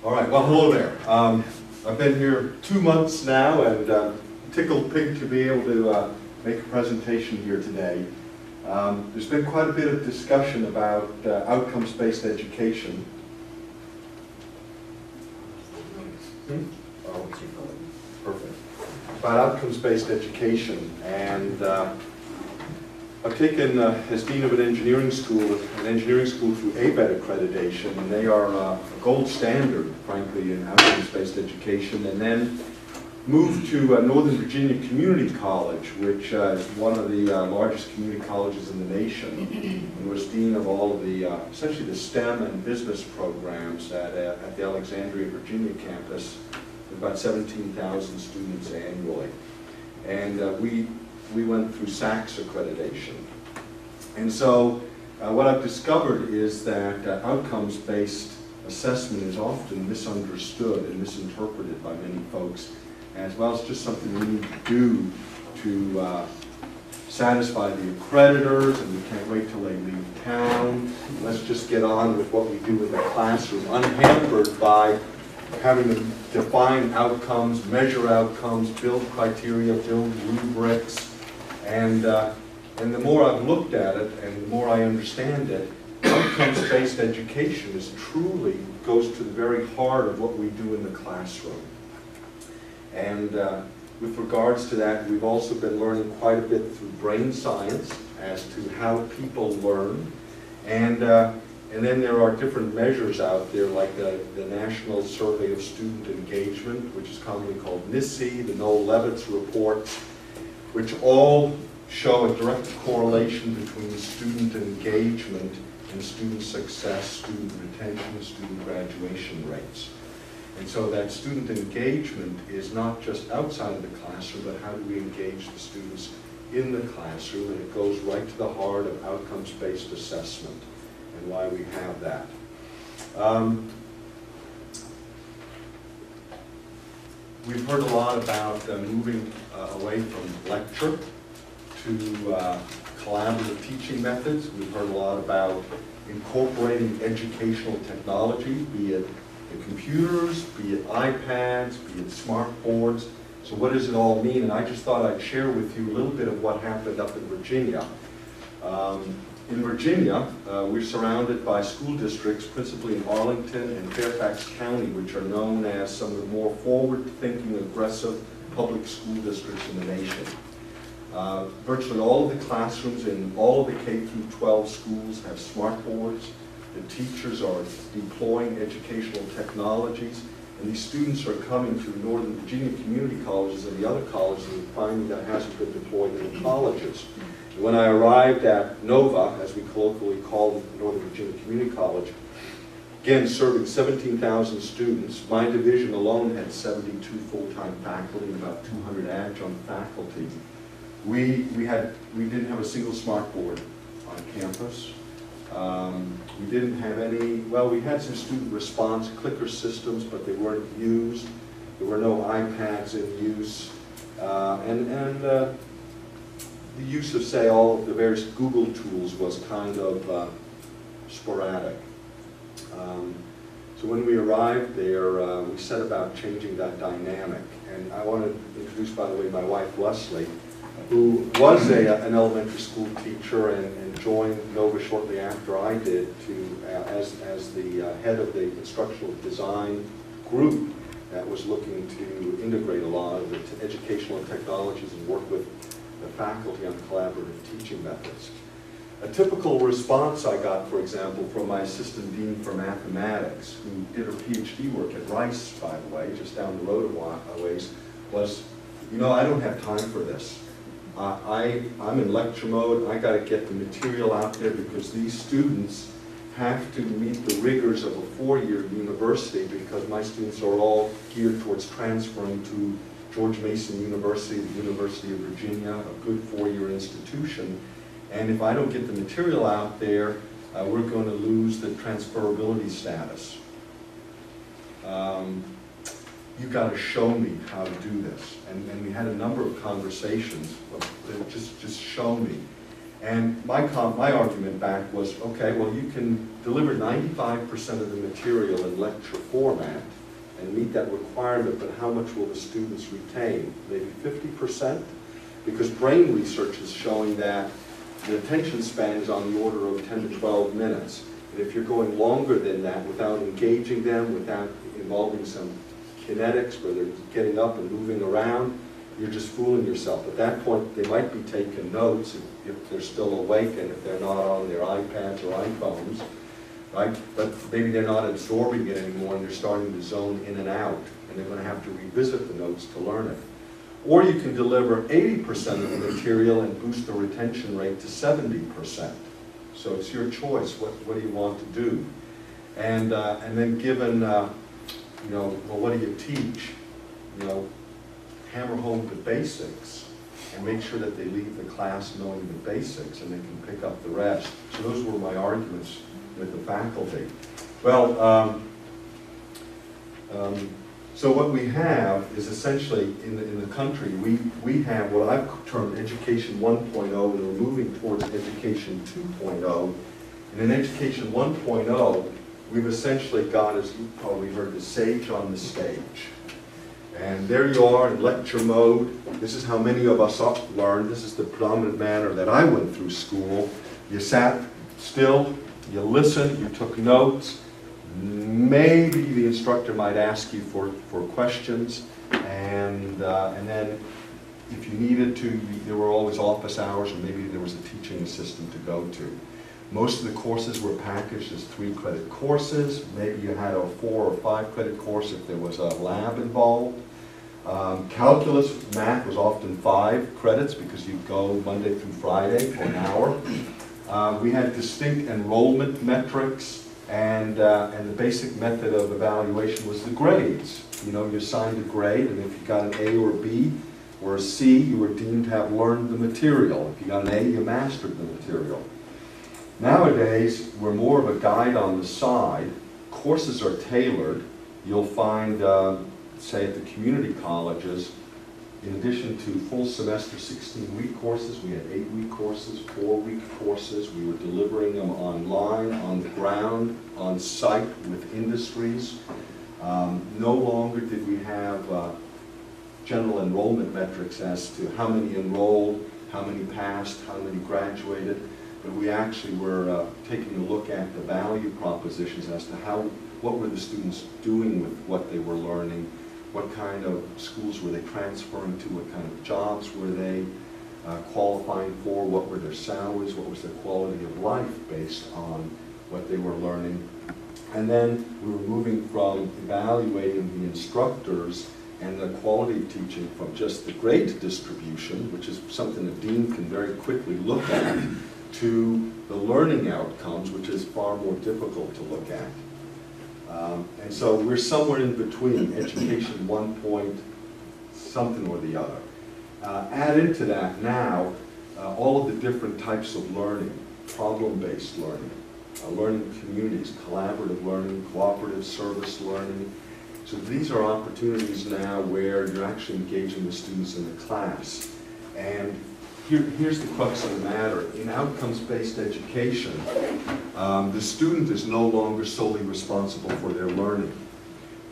All right, well, hello there. I've been here 2 months now and tickled pink to be able to make a presentation here today. There's been quite a bit of discussion about outcomes-based education. Oh, perfect. About outcomes-based education, and I've taken, as Dean of an engineering school through ABET accreditation, and they are a gold standard, frankly, in outcomes-based education, and then moved to Northern Virginia Community College, which is one of the largest community colleges in the nation, and was dean of all of the, essentially the STEM and business programs at the Alexandria, Virginia campus, with about 17,000 students annually. And we went through SACs accreditation. And so what I've discovered is that outcomes-based assessment is often misunderstood and misinterpreted by many folks, as well as just something we need to do to satisfy the accreditors, and we can't wait till they leave town. Let's just get on with what we do in the classroom, unhampered by having to define outcomes, measure outcomes, build criteria, build rubrics. And the more I've looked at it and the more I understand it, outcomes-based education is truly goes to the very heart of what we do in the classroom. And with regards to that, we've also been learning quite a bit through brain science as to how people learn. And then there are different measures out there, like the National Survey of Student Engagement, which is commonly called NSSE, the Noel-Levitz reports, which all show a direct correlation between student engagement and student success, student retention, student graduation rates. And so that student engagement is not just outside of the classroom, but how do we engage the students in the classroom, and it goes right to the heart of outcomes-based assessment and why we have that. We've heard a lot about moving away from lecture to collaborative teaching methods. We've heard a lot about incorporating educational technology, be it the computers, be it iPads, be it smart boards. So what does it all mean? And I just thought I'd share with you a little bit of what happened up in Virginia. In Virginia, we're surrounded by school districts, principally in Arlington and Fairfax County, which are known as some of the more forward-thinking, aggressive public school districts in the nation. Virtually all of the classrooms in all of the K through 12 schools have smart boards. The teachers are deploying educational technologies, and these students are coming to Northern Virginia community colleges and the other colleges and finding that hasn't been deployed in the colleges. When I arrived at NOVA, as we colloquially called Northern Virginia Community College, again serving 17,000 students, my division alone had 72 full-time faculty and about 200 adjunct faculty. We didn't have a single smart board on campus. We didn't have any, well, we had some student response clicker systems, but they weren't used. There were no iPads in use. The use of, say, all of the various Google tools was kind of sporadic. So when we arrived there, we set about changing that dynamic. And I want to introduce, by the way, my wife, Leslie, who was an elementary school teacher and joined NOVA shortly after I did as the head of the instructional design group that was looking to integrate a lot of the educational technologies and work with the faculty on collaborative teaching methods. A typical response I got, for example, from my assistant dean for mathematics, who did her PhD work at Rice, by the way, just down the road a ways, was, you know, I don't have time for this. I'm in lecture mode. I got to get the material out there because these students have to meet the rigors of a four-year university, because my students are all geared towards transferring to George Mason University, the University of Virginia, a good four-year institution. And if I don't get the material out there, we're going to lose the transferability status. You've got to show me how to do this. And we had a number of conversations, just show me. And my argument back was, okay, well, you can deliver 95% of the material in lecture format and meet that requirement, but how much will the students retain? Maybe 50%? Because brain research is showing that the attention span is on the order of 10 to 12 minutes. And if you're going longer than that without engaging them, without involving some kinetics where they're getting up and moving around, you're just fooling yourself. At that point, they might be taking notes if they're still awake and if they're not on their iPads or iPhones, right? But maybe they're not absorbing it anymore and they're starting to zone in and out, and they're going to have to revisit the notes to learn it. Or you can deliver 80% of the material and boost the retention rate to 70%. So it's your choice. What do you want to do? And then given, you know, well, what do you teach? You know, hammer home the basics and make sure that they leave the class knowing the basics and they can pick up the rest. So those were my arguments with the faculty. Well, so what we have is essentially in the country, we have what I've termed Education 1.0, and we're moving towards Education 2.0. And in Education 1.0, we've essentially got, as you probably heard, the sage on the stage. And there you are in lecture mode. This is how many of us learned. This is the predominant manner that I went through school. You sat still, you listened, you took notes. Maybe the instructor might ask you for questions, and then if you needed to, there were always office hours, or maybe there was a teaching assistant to go to. Most of the courses were packaged as 3-credit courses. Maybe you had a 4 or 5-credit course if there was a lab involved. Calculus, math was often 5 credits because you'd go Monday through Friday for an hour. We had distinct enrollment metrics, and the basic method of evaluation was the grades. You know, you assigned a grade, and if you got an A or a B or a C, you were deemed to have learned the material. If you got an A, you mastered the material. Nowadays, we're more of a guide on the side. Courses are tailored. You'll find, say at the community colleges, in addition to full semester 16-week courses, we had 8-week courses, 4-week courses. We were delivering them online, on the ground, on site with industries. No longer did we have general enrollment metrics as to how many enrolled, how many passed, how many graduated, but we actually were taking a look at the value propositions as to what were the students doing with what they were learning. What kind of schools were they transferring to? What kind of jobs were they qualifying for? What were their salaries? What was their quality of life based on what they were learning? And then we were moving from evaluating the instructors and the quality of teaching from just the grade distribution, which is something a dean can very quickly look at, to the learning outcomes, which is far more difficult to look at. And so we're somewhere in between education 1 point something or the other. Add into that now all of the different types of learning, problem-based learning, learning communities, collaborative learning, cooperative service learning. So these are opportunities now where you're actually engaging the students in the class. And here's the crux of the matter. In outcomes-based education, the student is no longer solely responsible for their learning.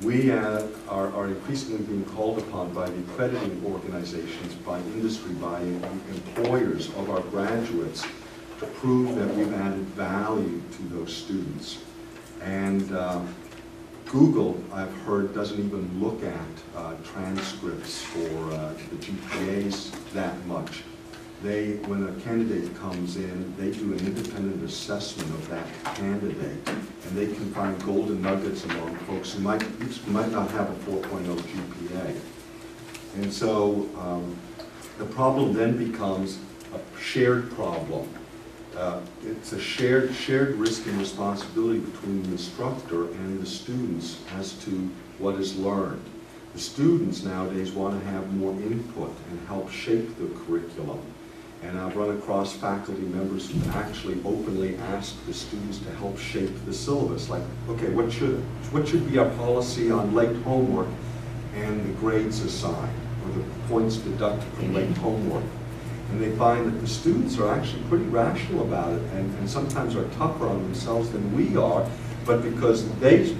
We are increasingly being called upon by the accrediting organizations, by industry, by employers of our graduates to prove that we've added value to those students. And Google, I've heard, doesn't even look at transcripts or the GPAs that much. When a candidate comes in, they do an independent assessment of that candidate, and they can find golden nuggets among folks who might not have a 4.0 GPA. And so the problem then becomes a shared problem. It's a shared risk and responsibility between the instructor and the students as to what is learned. The students nowadays want to have more input and help shape the curriculum. And I've run across faculty members who actually openly ask the students to help shape the syllabus. Like, okay, what should be our policy on late homework and the grades assigned, or the points deducted from late homework? And they find that the students are actually pretty rational about it, and sometimes are tougher on themselves than we are, but because they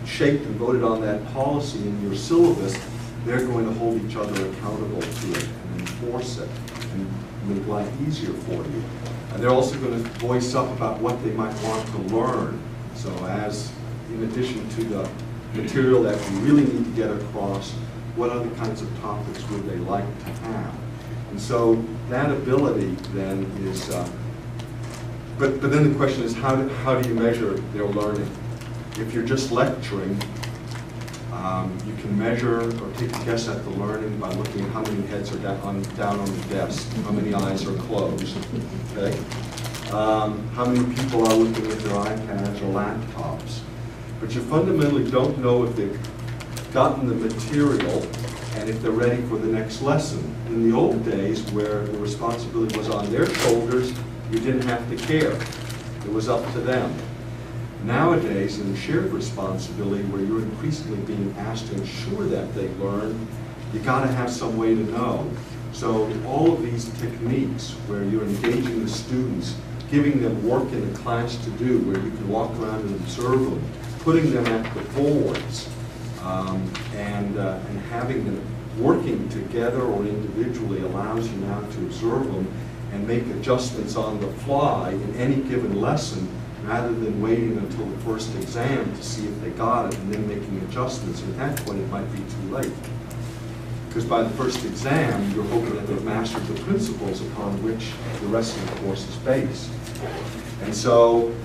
shaped and voted on that policy in your syllabus, they're going to hold each other accountable to it and enforce it and make life easier for you. And they're also going to voice up about what they might want to learn. So as, in addition to the material that you really need to get across, what other kinds of topics would they like to have? And so that ability then is, but then the question is, how do you measure their learning? If you're just lecturing, you can measure or take a guess at the learning by looking at how many heads are down on the desk, how many eyes are closed, okay? How many people are looking at their iPads or laptops. But you fundamentally don't know if they've gotten the material and if they're ready for the next lesson. In the old days, where the responsibility was on their shoulders, you didn't have to care. It was up to them. Nowadays, in the shared responsibility, where you're increasingly being asked to ensure that they learn, you got to have some way to know. So all of these techniques where you're engaging the students, giving them work in the class to do, where you can walk around and observe them, putting them at the boards, and having them working together or individually allows you now to observe them and make adjustments on the fly in any given lesson, rather than waiting until the first exam to see if they got it and then making adjustments. And at that point, it might be too late. Because by the first exam, you're hoping that they've mastered the principles upon which the rest of the course is based. And so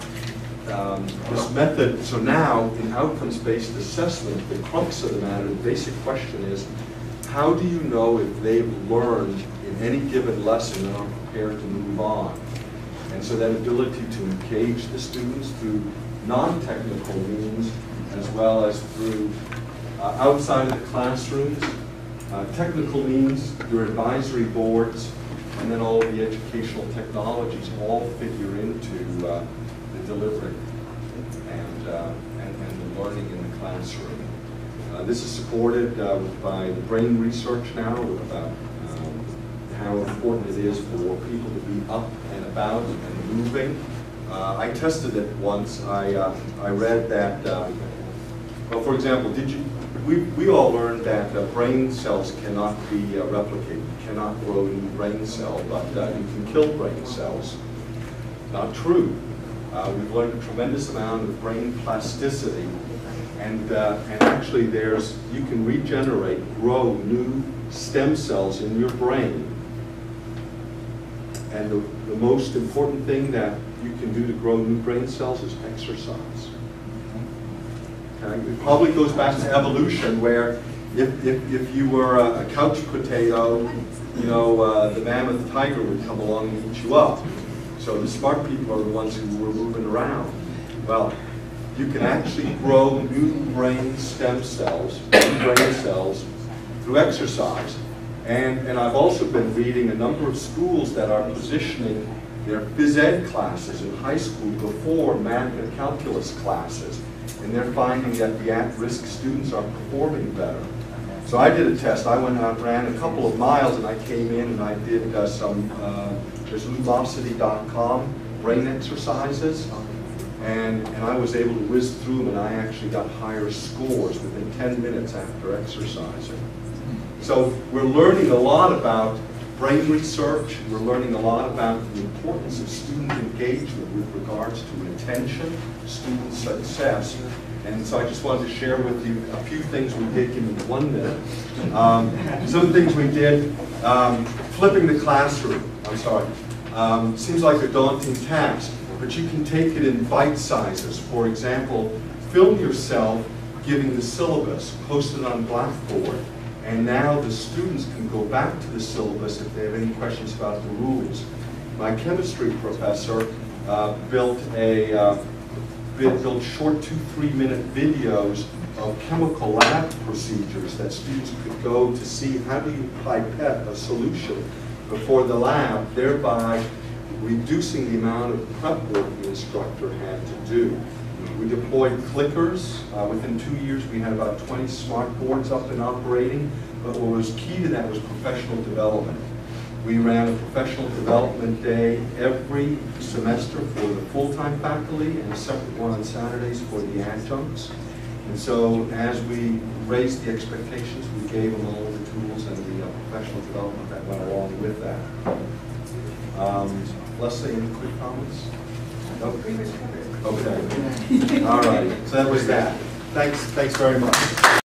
this method, so now in outcomes-based assessment, the crux of the matter, the basic question is, how do you know if they've learned in any given lesson and are prepared to move on? And so that ability to engage the students through non-technical means, as well as through outside of the classrooms, technical means, your advisory boards, and then all of the educational technologies all figure into the delivery and the learning in the classroom. This is supported by the brain research now about how important it is for people to be up and about and moving. I tested it once. I read that, well, for example, we all learned that brain cells cannot be replicated. You cannot grow a new brain cell, but you can kill brain cells. Not true. We've learned a tremendous amount of brain plasticity, and actually you can regenerate, grow new stem cells in your brain. And the most important thing that you can do to grow new brain cells is exercise. Okay? It probably goes back to evolution, where if you were a couch potato, you know, the mammoth tiger would come along and eat you up. So the smart people are the ones who were moving around. Well, you can actually grow new brain stem cells, new brain cells, through exercise. And I've also been reading a number of schools that are positioning their phys ed classes in high school before math and calculus classes. And they're finding that the at-risk students are performing better. So I did a test. I went out, ran a couple of miles, and I came in and I did some, there's lumosity.com brain exercises. And I was able to whiz through them, and I actually got higher scores within 10 minutes after exercising. So we're learning a lot about brain research. We're learning a lot about the importance of student engagement with regards to retention, student success. And so I just wanted to share with you a few things we did. Give me 1 minute. Some of the things we did, flipping the classroom. I'm sorry. Seems like a daunting task, but you can take it in bite sizes. For example, film yourself giving the syllabus, post it on Blackboard. And now the students can go back to the syllabus if they have any questions about the rules. My chemistry professor built short 2-3 minute videos of chemical lab procedures that students could go to see how do you pipette a solution before the lab, thereby reducing the amount of prep work the instructor had to do. We deployed clickers. Within 2 years, we had about 20 smart boards up and operating. But what was key to that was professional development. We ran a professional development day every semester for the full-time faculty and a separate one on Saturdays for the adjuncts. And so as we raised the expectations, we gave them all the tools and the professional development that went along with that. Leslie, any quick comments? No? Okay. All right. So that was that. Thanks very much.